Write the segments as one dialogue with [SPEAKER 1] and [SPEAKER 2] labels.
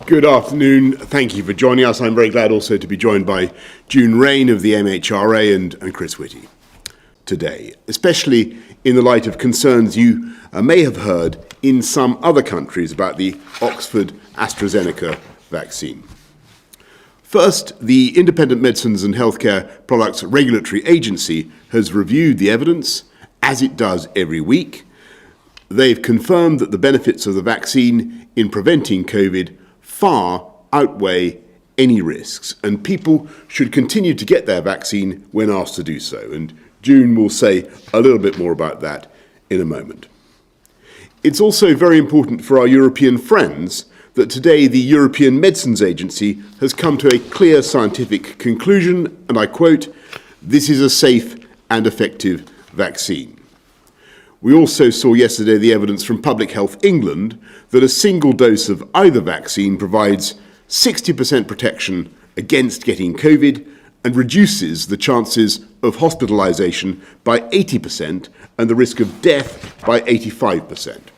[SPEAKER 1] Good afternoon. Thank you for joining us. I'm very glad also to be joined by June Rain of the MHRA and Chris Whitty today, especially in the light of concerns you may have heard in some other countries about the Oxford AstraZeneca vaccine. First, the Independent Medicines and Healthcare Products Regulatory Agency has reviewed the evidence, as it does every week. They've confirmed that the benefits of the vaccine in preventing COVID far outweigh any risks, and people should continue to get their vaccine when asked to do so. And June will say a little bit more about that in a moment. It's also very important for our European friends that today the European Medicines Agency has come to a clear scientific conclusion, and I quote, "This is a safe and effective vaccine." We also saw yesterday the evidence from Public Health England that a single dose of either vaccine provides 60% protection against getting COVID and reduces the chances of hospitalisation by 80% and the risk of death by 85%.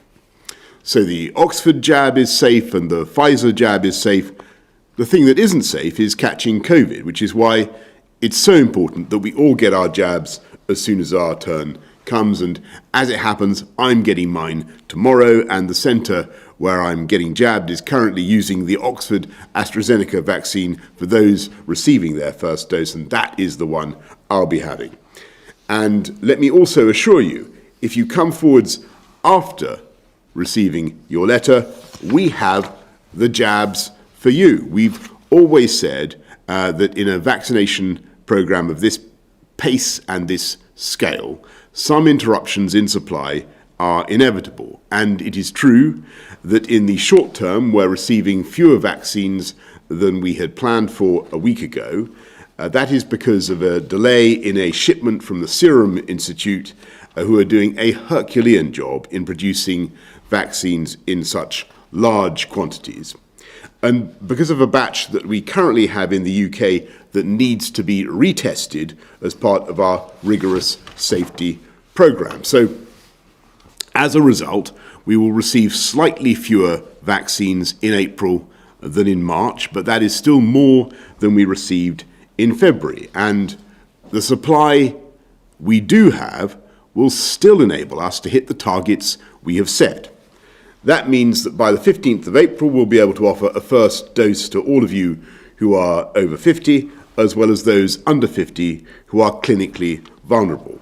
[SPEAKER 1] So the Oxford jab is safe and the Pfizer jab is safe. The thing that isn't safe is catching COVID, which is why it's so important that we all get our jabs as soon as our turn comes. And as it happens, I'm getting mine tomorrow, and the centre where I'm getting jabbed is currently using the Oxford AstraZeneca vaccine for those receiving their first dose, and that is the one I'll be having. And let me also assure you, if you come forwards after receiving your letter, we have the jabs for you. We've always said that in a vaccination programme of this pace and this scale, some interruptions in supply are inevitable. And it is true that in the short term, we're receiving fewer vaccines than we had planned for a week ago. That is because of a delay in a shipment from the Serum Institute, who are doing a Herculean job in producing vaccines in such large quantities. And because of a batch that we currently have in the UK that needs to be retested as part of our rigorous safety programme. So, as a result, we will receive slightly fewer vaccines in April than in March, but that is still more than we received in February. And the supply we do have will still enable us to hit the targets we have set. That means that by the 15th of April, we'll be able to offer a first dose to all of you who are over 50, as well as those under 50 who are clinically vulnerable.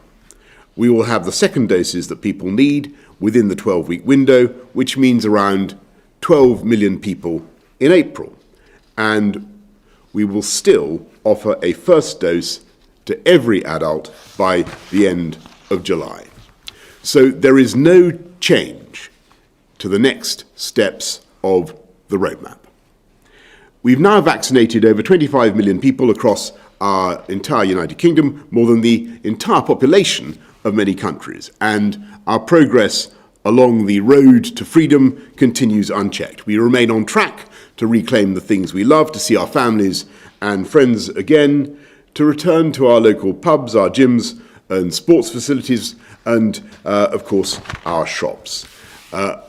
[SPEAKER 1] We will have the second doses that people need within the 12-week window, which means around 12 million people in April. And we will still offer a first dose to every adult by the end of July. So there is no change to the next steps of the roadmap. We've now vaccinated over 25 million people across our entire United Kingdom, more than the entire population of many countries, and our progress along the road to freedom continues unchecked. We remain on track to reclaim the things we love, to see our families and friends again, to return to our local pubs, our gyms and sports facilities, and, of course, our shops.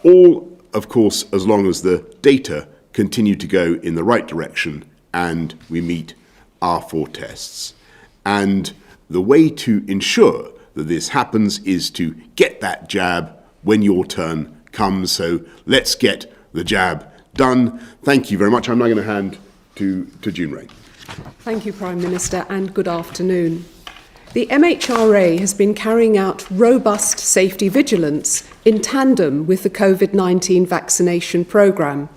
[SPEAKER 1] All, of course, as long as the data continue to go in the right direction and we meet our 4 tests. And the way to ensure that this happens is to get that jab when your turn comes. So let's get the jab done. Thank you very much. I'm now going to hand to June Rain.
[SPEAKER 2] Thank you, Prime Minister, and good afternoon. The MHRA has been carrying out robust safety vigilance in tandem with the COVID-19 vaccination programme.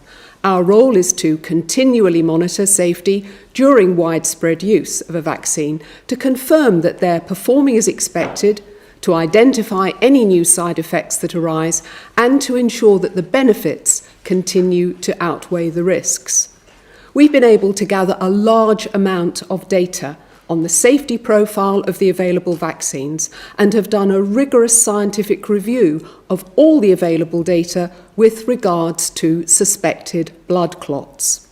[SPEAKER 2] Our role is to continually monitor safety during widespread use of a vaccine, to confirm that they're performing as expected, to identify any new side effects that arise, and to ensure that the benefits continue to outweigh the risks. We've been able to gather a large amount of data on the safety profile of the available vaccines and have done a rigorous scientific review of all the available data with regards to suspected blood clots.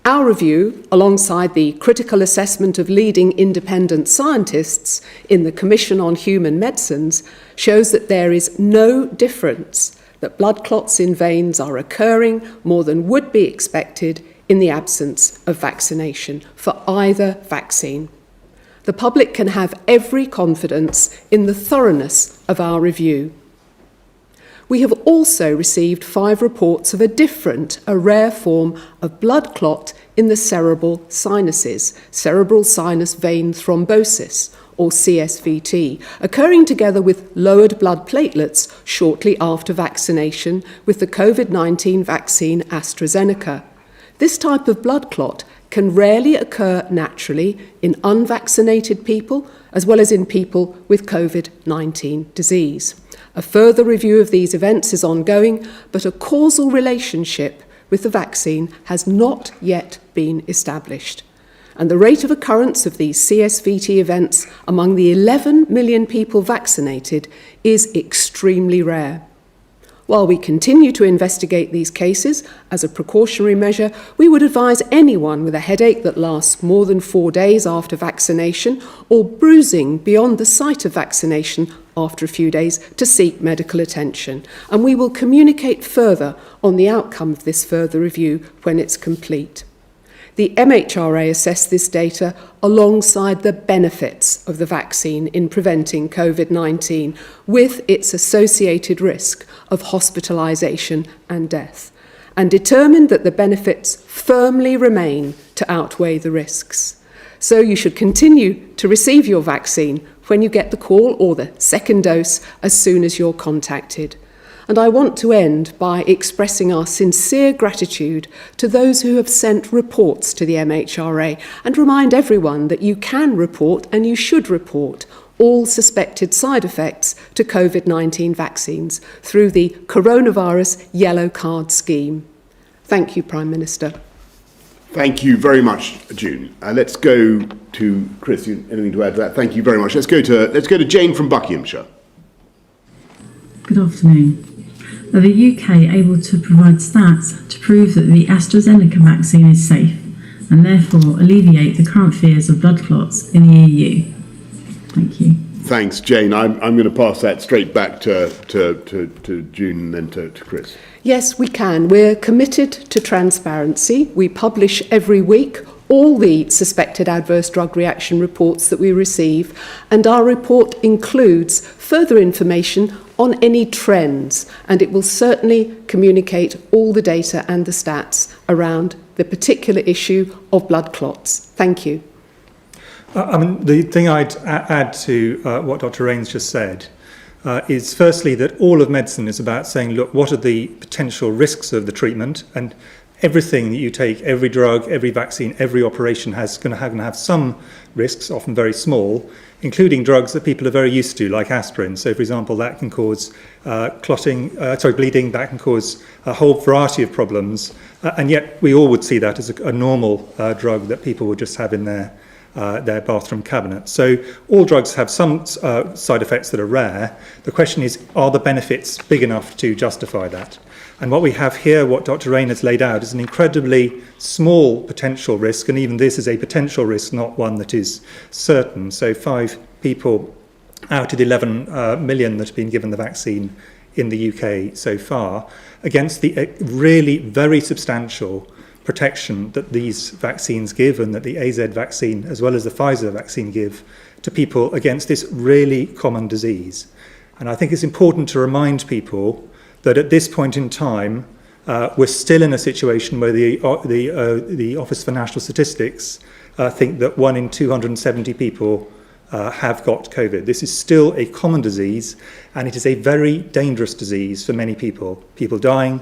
[SPEAKER 2] Our review, alongside the critical assessment of leading independent scientists in the Commission on Human Medicines, shows that there is no difference that blood clots in veins are occurring more than would be expected in the absence of vaccination for either vaccine. The public can have every confidence in the thoroughness of our review. We have also received 5 reports of a rare form of blood clot in the cerebral sinuses, cerebral sinus vein thrombosis, or CSVT, occurring together with lowered blood platelets shortly after vaccination with the COVID-19 vaccine AstraZeneca. This type of blood clot can rarely occur naturally in unvaccinated people, as well as in people with COVID-19 disease. A further review of these events is ongoing, but a causal relationship with the vaccine has not yet been established. And the rate of occurrence of these CSVT events among the 11 million people vaccinated is extremely rare. While we continue to investigate these cases as a precautionary measure, we would advise anyone with a headache that lasts more than 4 days after vaccination or bruising beyond the site of vaccination after a few days to seek medical attention. And we will communicate further on the outcome of this further review when it's complete. The MHRA assessed this data alongside the benefits of the vaccine in preventing COVID-19 with its associated risk of hospitalisation and death, and determined that the benefits firmly remain to outweigh the risks. So you should continue to receive your vaccine when you get the call or the second dose as soon as you're contacted. And I want to end by expressing our sincere gratitude to those who have sent reports to the MHRA and remind everyone that you can report and you should report all suspected side effects to COVID-19 vaccines through the Coronavirus Yellow Card Scheme. Thank you, Prime Minister.
[SPEAKER 1] Thank you very much, June. Let's go to Chris. Anything to add to that? Thank you very much. Let's go to Jane from Buckinghamshire.
[SPEAKER 3] Good afternoon. Are the UK able to provide stats to prove that the AstraZeneca vaccine is safe and therefore alleviate the current fears of blood clots in the EU? Thank you.
[SPEAKER 1] Thanks, Jane. I'm going to pass that straight back to June and then to Chris.
[SPEAKER 2] Yes, we can. We're committed to transparency. We publish every week all the suspected adverse drug reaction reports that we receive, and our report includes further information on any trends, and it will certainly communicate all the data and the stats around the particular issue of blood clots. Thank you.
[SPEAKER 4] The thing I'd add to what Dr. Rains just said is firstly that all of medicine is about saying, look, what are the potential risks of the treatment? And everything that you take, every drug, every vaccine, every operation is going to have some risks, often very small, including drugs that people are very used to, like aspirin. So, for example, that can cause bleeding, that can cause a whole variety of problems. And yet we all would see that as a normal drug that people would just have in their bathroom cabinet. So all drugs have some side effects that are rare. The question is, are the benefits big enough to justify that? And what we have here, what Dr. Rain has laid out, is an incredibly small potential risk, and even this is a potential risk, not one that is certain. So 5 people out of the 11 million that have been given the vaccine in the UK so far, against the really very substantial protection that these vaccines give and that the AZ vaccine as well as the Pfizer vaccine give to people against this really common disease. And I think it's important to remind people that at this point in time we're still in a situation where the Office for National Statistics think that 1 in 270 people have got COVID. This is still a common disease, and it is a very dangerous disease for many people. People dying,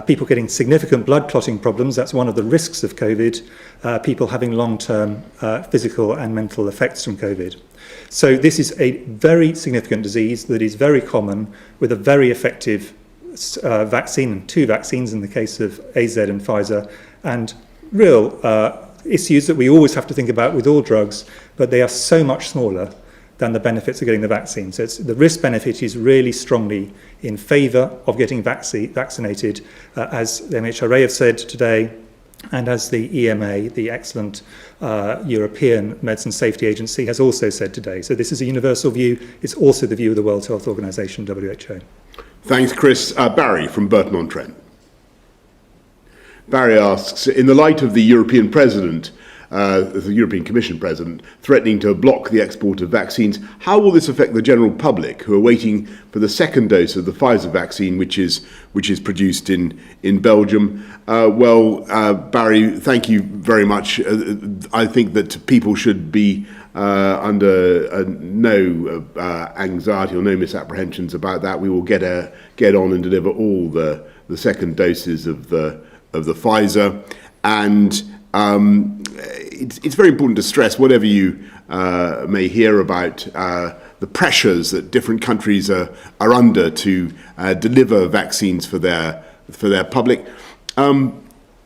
[SPEAKER 4] people getting significant blood clotting problems, that's one of the risks of COVID, people having long-term physical and mental effects from COVID. So this is a very significant disease that is very common with a very effective vaccine, and 2 vaccines in the case of AZ and Pfizer, and real issues that we always have to think about with all drugs, but they are so much smaller than the benefits of getting the vaccine. So the risk-benefit is really strongly in favour of getting vaccinated, as the MHRA have said today, and as the EMA, the excellent European Medicine Safety Agency, has also said today. So this is a universal view. It's also the view of the World Health Organization, WHO.
[SPEAKER 1] Thanks, Chris. Barry from Burton-on-Trent. Barry asks, in the light of the European President, the European Commission President, threatening to block the export of vaccines, how will this affect the general public who are waiting for the second dose of the Pfizer vaccine, which is produced in Belgium? Barry, thank you very much. I think that people should be under no anxiety or no misapprehensions about that. We will get on and deliver all the second doses of the Pfizer, and it's very important to stress, whatever you may hear about the pressures that different countries are under to deliver vaccines for their public.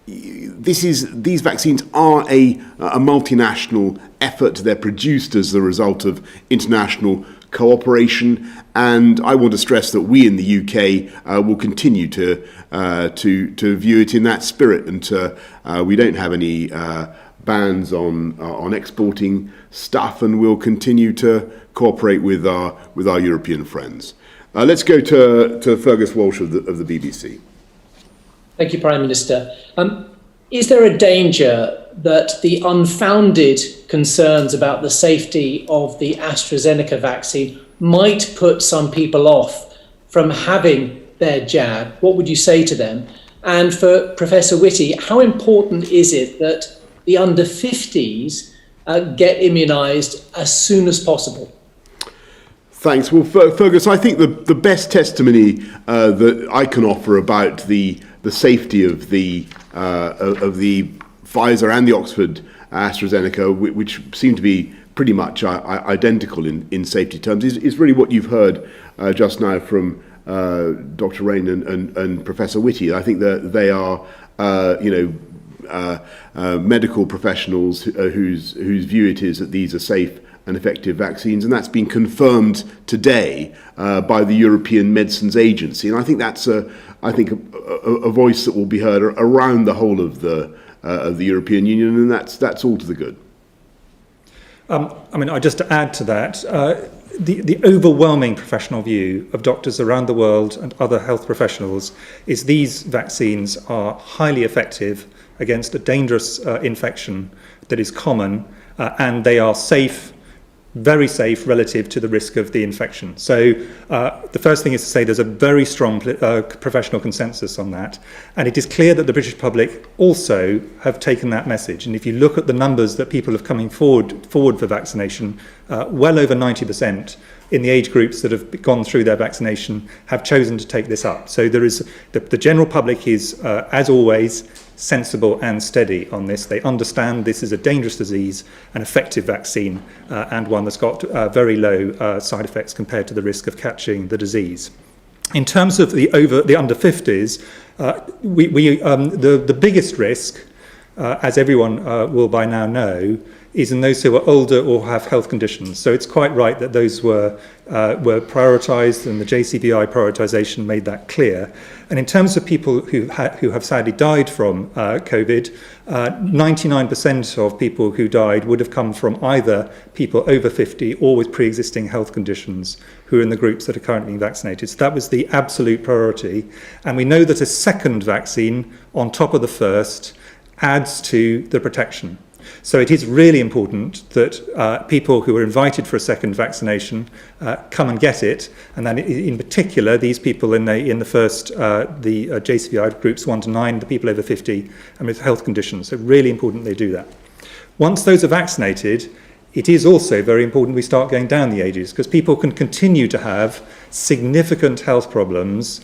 [SPEAKER 1] These vaccines are a multinational effort. They're produced as the result of international cooperation, and I want to stress that we in the UK will continue to view it in that spirit, and we don't have any bans on exporting stuff, and we'll continue to cooperate with our European friends. Let's go to Fergus Walsh of the BBC.
[SPEAKER 5] Thank you, Prime Minister. Is there a danger that the unfounded concerns about the safety of the AstraZeneca vaccine might put some people off from having their jab? What would you say to them? And for Professor Whitty, how important is it that the under 50s get immunised as soon as possible?
[SPEAKER 1] Thanks. Well, Fergus, I think the best testimony that I can offer about the safety of the Pfizer and the Oxford AstraZeneca, which seem to be pretty much identical in safety terms, is really what you've heard just now from Dr. Rain and Professor Whitty. I think that they are, medical professionals whose view it is that these are safe and effective vaccines, and that's been confirmed today by the European Medicines Agency. And I think that's a voice that will be heard around the whole of the European Union, and that's all to the good.
[SPEAKER 4] Just to add to that, the overwhelming professional view of doctors around the world and other health professionals is these vaccines are highly effective against a dangerous infection that is common, and they are safe, very safe relative to the risk of the infection. So the first thing is to say there's a very strong professional consensus on that, and it is clear that the British public also have taken that message. And if you look at the numbers that people have coming forward for vaccination, well over 90% in the age groups that have gone through their vaccination have chosen to take this up. So there is the general public is, as always, sensible and steady on this. They understand this is a dangerous disease, an effective vaccine, and one that's got very low side effects compared to the risk of catching the disease. In terms of the under 50s, the biggest risk, as everyone will by now know, is in those who are older or have health conditions. So it's quite right that those were prioritised, and the JCVI prioritisation made that clear. And in terms of people who have sadly died from COVID, 99% of people who died would have come from either people over 50 or with pre-existing health conditions who are in the groups that are currently being vaccinated. So that was the absolute priority. And we know that a second vaccine on top of the first adds to the protection. So it is really important that people who are invited for a second vaccination come and get it, and then in particular these people in the first the JCVI groups 1 to 9, the people over 50 and with health conditions. So really important they do that. Once those are vaccinated, it is also very important we start going down the ages, because people can continue to have significant health problems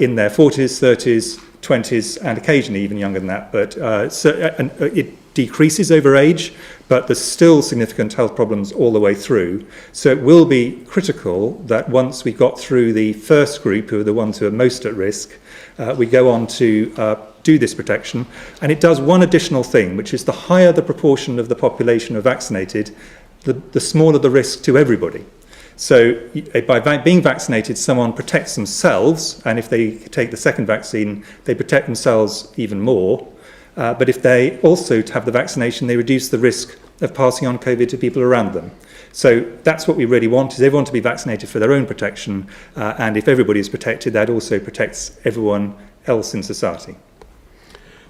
[SPEAKER 4] in their 40s, 30s, 20s, and occasionally even younger than that. But it decreases over age, but there's still significant health problems all the way through. So it will be critical that once we got through the first group, who are the ones who are most at risk, we go on to do this protection. And it does one additional thing, which is the higher the proportion of the population are vaccinated, the smaller the risk to everybody. So by being vaccinated, someone protects themselves, and if they take the second vaccine, they protect themselves even more. But if they also have the vaccination, they reduce the risk of passing on COVID to people around them. So that's what we really want, is everyone to be vaccinated for their own protection, and if everybody is protected, that also protects everyone else in society.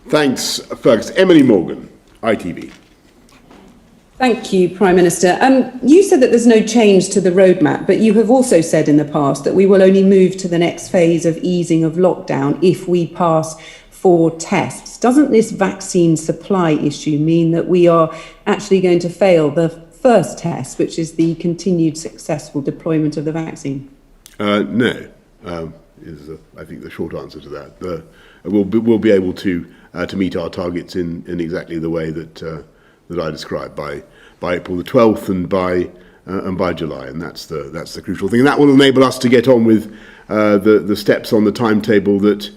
[SPEAKER 1] Thanks, Fergus. Emily Morgan, ITV.
[SPEAKER 6] Thank you, Prime Minister. You said that there's no change to the roadmap, but you have also said in the past that we will only move to the next phase of easing of lockdown if we pass 4 tests. Doesn't this vaccine supply issue mean that we are actually going to fail the first test, which is the continued successful deployment of the vaccine?
[SPEAKER 1] No, is I think the short answer to that. We'll be able to meet our targets in exactly the way that I described by April the 12th and by July, and that's the crucial thing. And that will enable us to get on with the steps on the timetable that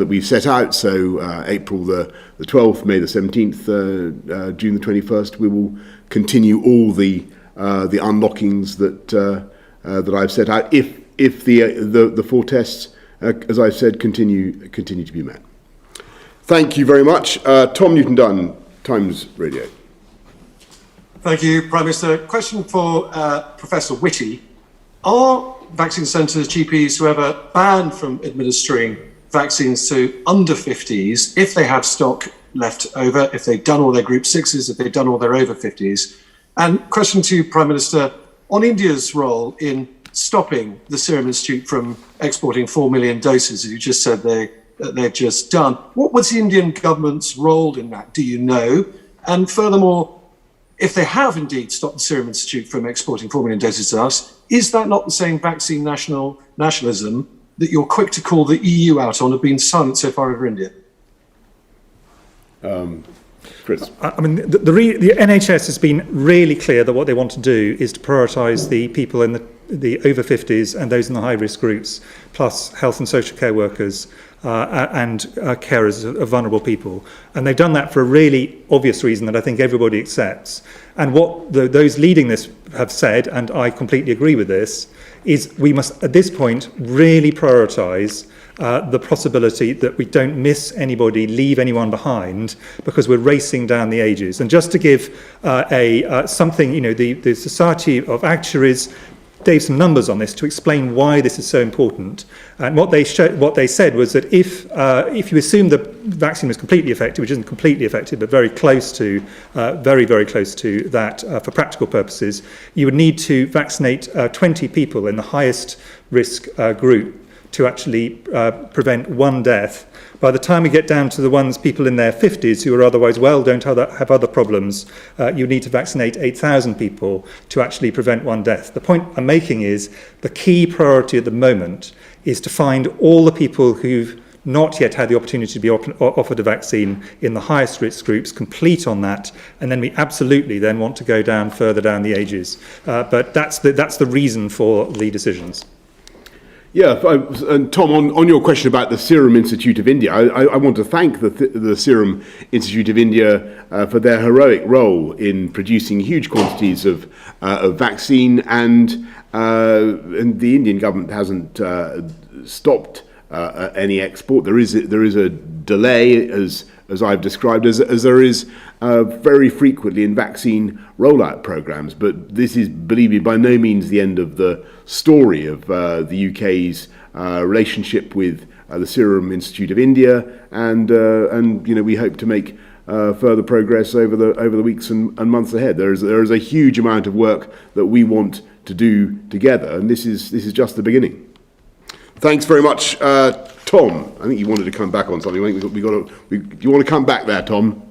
[SPEAKER 1] we've set out. So April the 12th, May the 17th, June the 21st, we will continue all the unlockings that I've set out. If the 4 tests, as I've said, continue to be met. Thank you very much, Tom Newton-Dunn, Times Radio.
[SPEAKER 7] Thank you, Prime Minister. Question for Professor Whitty. Are vaccine centres, GPs, whoever, banned from administering vaccines to under 50s if they have stock left over, if they've done all their group 6s, if they've done all their over 50s? And question to Prime Minister, on India's role in stopping the Serum Institute from exporting 4 million doses, as you just said they've just done, what was the Indian government's role in that? Do you know? And furthermore, if they have indeed stopped the Serum Institute from exporting 4 million doses to us, is that not the same vaccine nationalism that you're quick to call the EU out on, have been silent so far over India?
[SPEAKER 1] Chris.
[SPEAKER 4] I mean, the NHS has been really clear that what they want to do is to prioritise the people in the over 50s and those in the high-risk groups, plus health and social care workers and carers of vulnerable people. And they've done that for a really obvious reason that I think everybody accepts. And what those leading this have said, and I completely agree with this, is we must, at this point, really prioritise the possibility that we don't miss anybody, leave anyone behind, because we're racing down the ages. And just to give something, the Society of Actuaries gave some numbers on this to explain why this is so important. And what they said was that if you assume the vaccine was completely effective, which isn't completely effective, but very close to, very, very close to that for practical purposes, you would need to vaccinate 20 people in the highest risk group to actually prevent 1 death. By the time we get down to the people in their 50s who are otherwise well, don't have other problems, you need to vaccinate 8,000 people to actually prevent 1 death. The point I'm making is the key priority at the moment is to find all the people who've not yet had the opportunity to be offered a vaccine in the highest risk groups, complete on that, and then we absolutely then want to go further down the ages. But that's the reason for the decisions.
[SPEAKER 1] Yeah, and Tom, on your question about the Serum Institute of India, I want to thank the Serum Institute of India for their heroic role in producing huge quantities of vaccine, and the Indian government hasn't stopped any export. There is a delay, as I've described, as there is very frequently in vaccine rollout programs. But this is, believe me, by no means the end of the story of the UK's relationship with the Serum Institute of India, and we hope to make further progress over the weeks and months ahead. There is a huge amount of work that we want to do together, and this is just the beginning. Thanks very much, Tom. I think you wanted to come back on something. Do you want to come back there, Tom?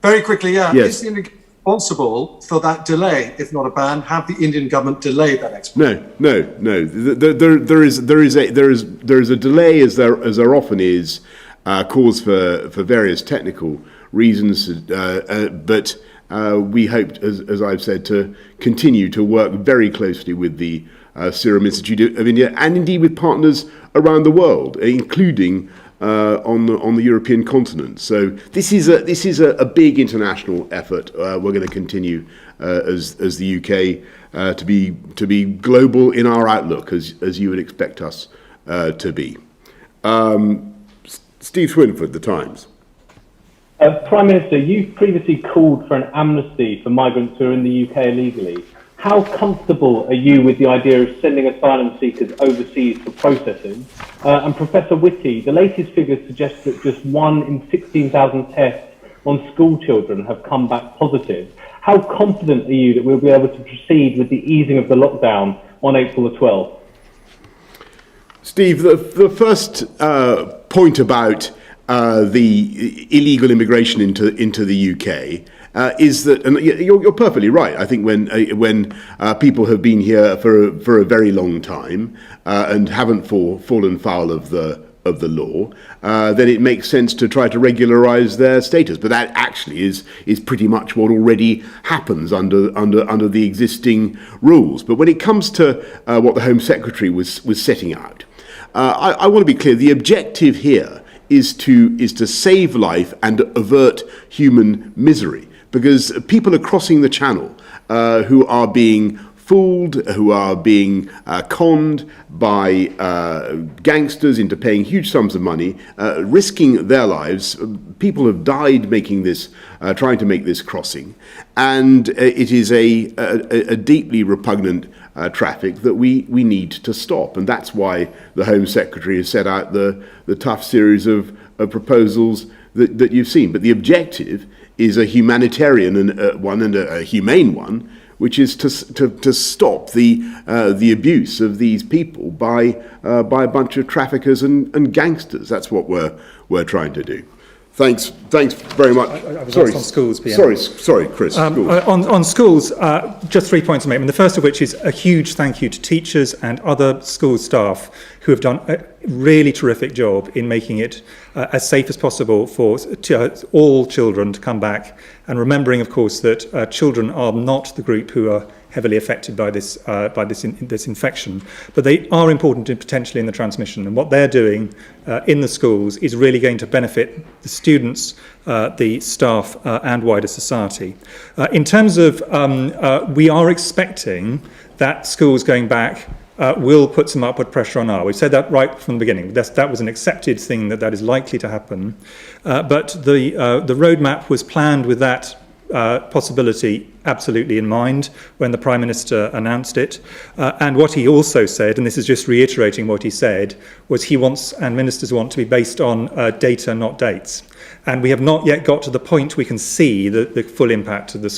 [SPEAKER 7] Very quickly, yeah.
[SPEAKER 1] Yes.
[SPEAKER 7] Is the Indian responsible for that delay, if not a ban? Have the Indian government delayed that export?
[SPEAKER 1] No. There is a delay, as there often is, caused for various technical reasons, but we hope, as I've said, to continue to work very closely with the Serum Institute of India, and indeed with partners around the world, including on the European continent. So this is a big international effort. We're going to continue as the UK to be global in our outlook, as you would expect us to be. Steve Swinford, The Times.
[SPEAKER 8] Prime Minister, you've previously called for an amnesty for migrants who are in the UK illegally. How comfortable are you with the idea of sending asylum seekers overseas for processing? And Professor Whitty, the latest figures suggest that just 1 in 16,000 tests on school children have come back positive. How confident are you that we'll be able to proceed with the easing of the lockdown on April the 12th?
[SPEAKER 1] Steve, the first point about the illegal immigration into the UK is that, and you're perfectly right. I think when people have been here for a very long time and haven't fallen foul of the law, then it makes sense to try to regularise their status. But that actually is pretty much what already happens under the existing rules. But when it comes to what the Home Secretary was setting out, I want to be clear. The objective here is to save life and avert human misery, because people are crossing the channel who are being fooled, who are being conned by gangsters into paying huge sums of money, risking their lives. People have died trying to make this crossing, and it is a deeply repugnant traffic that we need to stop, and that's why the Home Secretary has set out the tough series of proposals that you've seen. But the objective is a humanitarian one and a humane one, which is to stop the abuse of these people by a bunch of traffickers and gangsters. That's what we're trying to do. Thanks very much.
[SPEAKER 4] I was asked on schools, PM.
[SPEAKER 1] Sorry, Chris. Schools.
[SPEAKER 4] On schools, just 3 points to make. The first of which is a huge thank you to teachers and other school staff who have done a really terrific job in making it as safe as possible for all children to come back, and remembering, of course, that children are not the group who are heavily affected by this infection, but they are important potentially in the transmission. And what they're doing in the schools is really going to benefit the students, the staff, and wider society. In terms of, we are expecting that schools going back will put some upward pressure on R. We've said that right from the beginning. That was an accepted thing that is likely to happen. But the roadmap was planned with that possibility absolutely in mind when the Prime Minister announced it. And what he also said, and this is just reiterating what he said, was he wants, and ministers want, to be based on data, not dates. And we have not yet got to the point we can see the full impact of the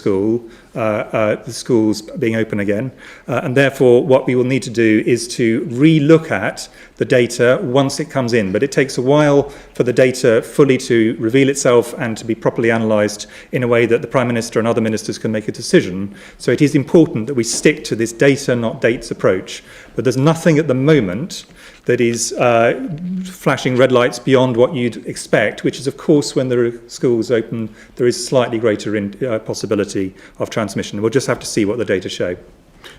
[SPEAKER 4] schools being open again. And therefore, what we will need to do is to re-look at the data once it comes in. But it takes a while for the data fully to reveal itself and to be properly analysed in a way that the Prime Minister and other ministers can make a decision. So it is important that we stick to this data, not dates approach. But there's nothing at the moment that is flashing red lights beyond what you'd expect, which is, of course, when there are schools open, there is slightly greater possibility of transmission. We'll just have to see what the data show.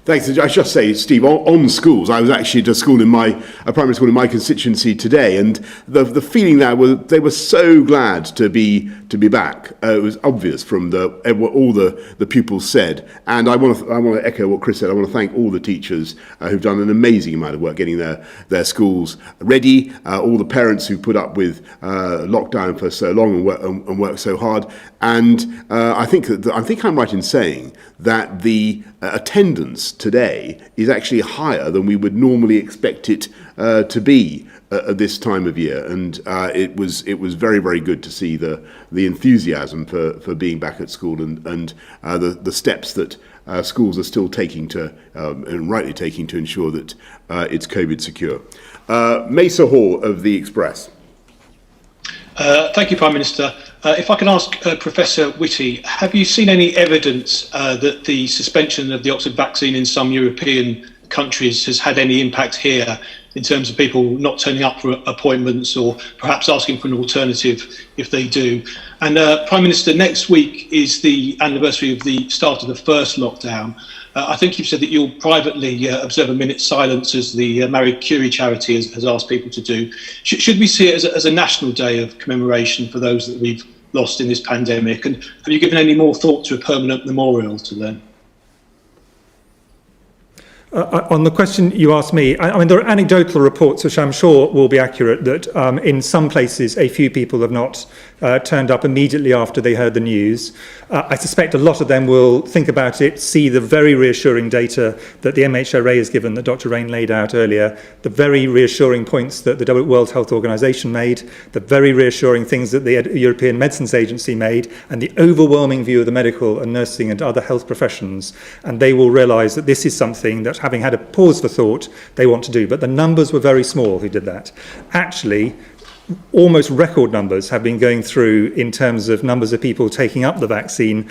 [SPEAKER 1] Thanks. I should just say, Steve, on schools, I was actually at a primary school in my constituency today, and the feeling there was they were so glad to be back. It was obvious from what all the pupils said, and I want to echo what Chris said. I want to thank all the teachers who've done an amazing amount of work getting their schools ready. All the parents who put up with lockdown for so long and worked so hard. And I think I'm right in saying that the attendance today is actually higher than we would normally expect it to be at this time of year, and it was very, very good to see the enthusiasm for being back at school and the steps that schools are still taking and rightly taking to ensure that it's COVID secure. Mesa Hall of the Express.
[SPEAKER 9] Thank you, Prime Minister. If I can ask Professor Whitty, have you seen any evidence that the suspension of the Oxford vaccine in some European countries has had any impact here in terms of people not turning up for appointments or perhaps asking for an alternative if they do? And Prime Minister, next week is the anniversary of the start of the first lockdown. I think you've said that you'll privately observe a minute's silence, as the Marie Curie charity has asked people to do. Should we see it as a national day of commemoration for those that we've lost in this pandemic? And have you given any more thought to a permanent memorial to them?
[SPEAKER 4] On the question you asked me, I mean, there are anecdotal reports which I'm sure will be accurate that in some places a few people have not turned up immediately after they heard the news. I suspect a lot of them will think about it, see the very reassuring data that the MHRA has given, that Dr. Rain laid out earlier, the very reassuring points that the World Health Organization made, the very reassuring things that the European Medicines Agency made, and the overwhelming view of the medical and nursing and other health professions. And they will realise that this is something that, having had a pause for thought, they want to do. But the numbers were very small who did that. Actually, almost record numbers have been going through in terms of numbers of people taking up the vaccine.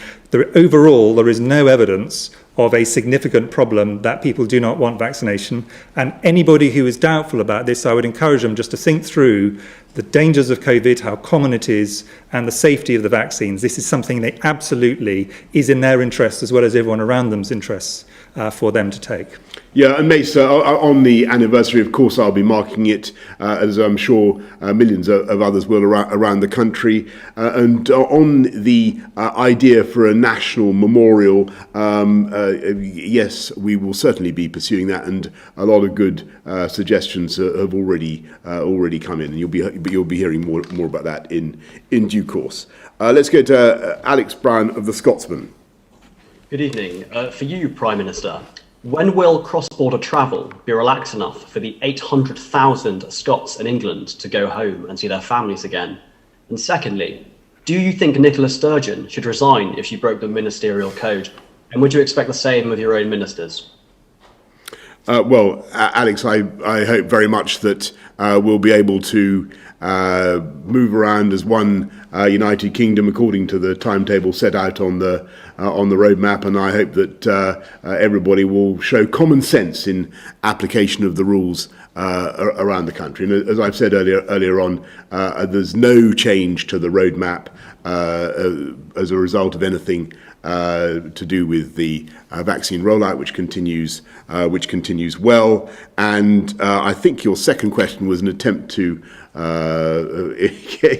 [SPEAKER 4] Overall, there is no evidence of a significant problem that people do not want vaccination. And anybody who is doubtful about this, I would encourage them just to think through the dangers of COVID, how common it is, and the safety of the vaccines. This is something that absolutely is in their interest as well as everyone around them's interests for them to take.
[SPEAKER 1] Yeah, and Mace, on the anniversary, of course, I'll be marking it, as I'm sure millions of others will around the country. And on the idea for a national memorial, yes, we will certainly be pursuing that, and a lot of good suggestions have already come in, and you'll be hearing more about that in due course. Let's go to Alex Brown of the Scotsman.
[SPEAKER 10] Good evening. For you, Prime Minister, when will cross-border travel be relaxed enough for the 800,000 Scots in England to go home and see their families again? And secondly, do you think Nicola Sturgeon should resign if she broke the ministerial code? And would you expect the same of your own ministers?
[SPEAKER 1] Well, Alex, I hope very much that we'll be able to move around as one United Kingdom according to the timetable set out on the roadmap, and I hope that everybody will show common sense in application of the rules around the country. And as I've said earlier on, there's no change to the roadmap as a result of anything to do with the vaccine rollout, which continues well. And I think your second question was an attempt to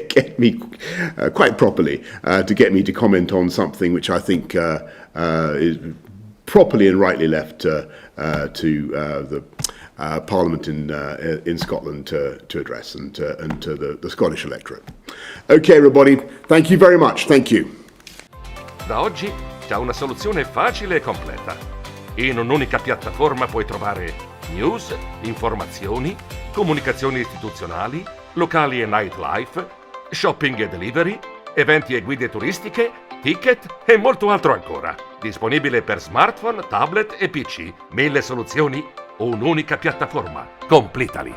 [SPEAKER 1] get me quite properly to get me to comment on something which I think is properly and rightly left to the Parliament in Scotland to address and to the Scottish electorate. Okay, everybody, thank you very much. Thank you.
[SPEAKER 11] Da oggi c'è una soluzione facile e completa. In un'unica piattaforma puoi trovare news, informazioni, comunicazioni istituzionali, locali e nightlife, shopping e delivery, eventi e guide turistiche, ticket e molto altro ancora. Disponibile per smartphone, tablet e PC. 1000 soluzioni, un'unica piattaforma. COMPLITALY.